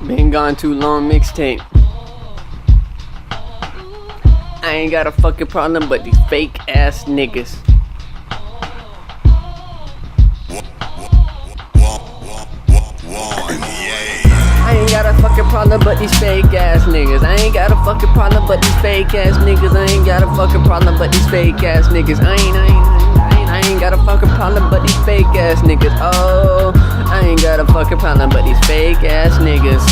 Been gone too long mixtape. I ain't got a fucking problem but these fake ass niggas. I ain't got a fucking problem but these fake ass niggas. I ain't got a fucking problem but these fake ass niggas. I ain't got a fucking problem but these fake ass niggas. I ain't got a fucking problem but these fake ass niggas. Oh, I ain't got a fucking problem but these fake ass niggas.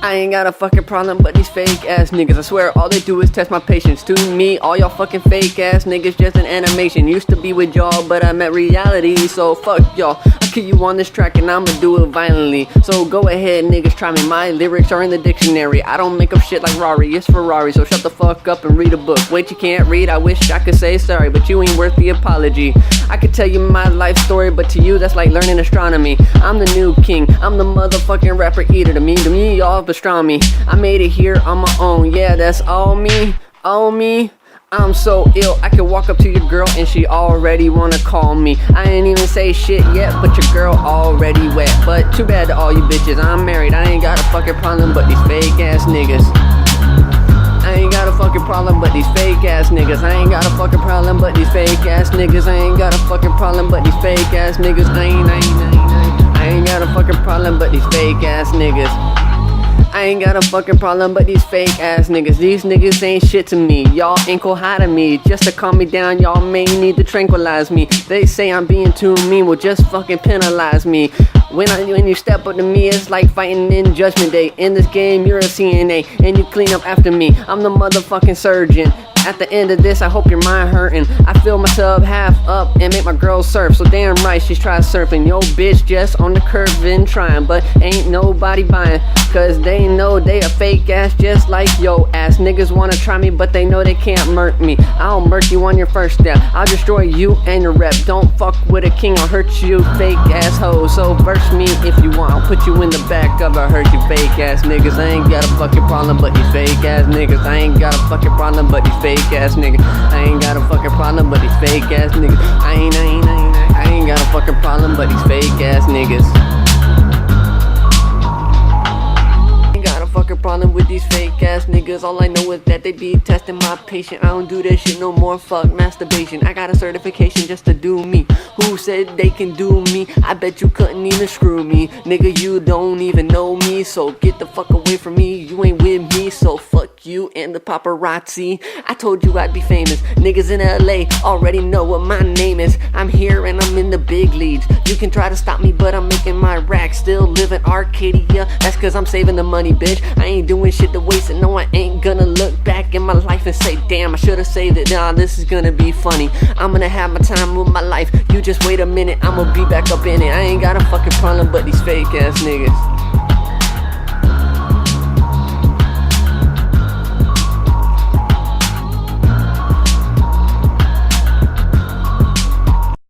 I ain't got a fucking problem but these fake ass niggas. I swear all they do is test my patience. To me, all y'all fucking fake ass niggas just an animation. Used to be with y'all, but I'm at reality, so fuck y'all. I'll kill you on this track and I'ma do it violently. So go ahead niggas, try me. My lyrics are in the dictionary. I don't make up shit like Rari, it's Ferrari. So shut the fuck up and read a book. Wait, you can't read? I wish I could say sorry, but you ain't worth the apology. I could tell you my life story, but to you that's like learning astronomy. I'm the new king, I'm the motherfucking rapper eater. To me y'all pastrami. I made it here on my own, yeah, that's all me, all me. I'm so ill, I can walk up to your girl and she already wanna call me. I ain't even say shit yet, but your girl already wet. But too bad to all you bitches, I'm married. I ain't got a fucking problem but these fake ass niggas. I ain't got a fucking problem but these fake ass niggas. I ain't got a fucking problem but these fake ass niggas. I ain't got a fucking problem but these fake ass niggas. I ain't got a fucking problem but these fake ass niggas. I ain't got a fucking problem but these fake ass niggas. These niggas ain't shit to me. Y'all ain't cool high to me. Just to calm me down, y'all may need to tranquilize me. They say I'm being too mean, well just fucking penalize me. When you step up to me, it's like fighting in Judgment Day. In this game, you're a CNA, and you clean up after me. I'm the motherfucking surgeon. At the end of this, I hope your mind hurting. I fill my tub half up and make my girl surf. So damn right, she's trying surfing. Yo bitch just on the curve and trying, but ain't nobody buying. Cause they know they a fake ass just like yo ass. Niggas wanna try me, but they know they can't murk me. I'll murk you on your first step. I'll destroy you and your rep. Don't fuck with a king, I'll hurt you fake ass hoes. So verse me if you want, I'll put you in the back of a hurt you fake ass niggas. I ain't got a fucking problem but these fake ass niggas. I ain't got a fucking problem but these fake ass niggas. I ain't got a fucking problem but these fake ass niggas. I ain't got a fucking problem but these fake ass niggas. Fucking problem with these fake ass niggas. All I know is that they be testing my patience. I don't do that shit no more, fuck masturbation. I got a certification just to do me. Who said they can do me? I bet you couldn't even screw me. Nigga, you don't even know me, so get the fuck away from me. You ain't with me, so fuck you and the paparazzi. I told you I'd be famous. Niggas in LA already know what my name is. I'm here and I'm in the big leagues. You can try to stop me, but I'm making my rack. Still live in Arcadia, that's cause I'm saving the money, bitch. I ain't doing shit to waste it, no I ain't gonna look back in my life and say damn I should've saved it. Nah, this is gonna be funny. I'm gonna have my time with my life. You just wait a minute, I'ma be back up in it. I ain't got a fucking problem but these fake ass niggas.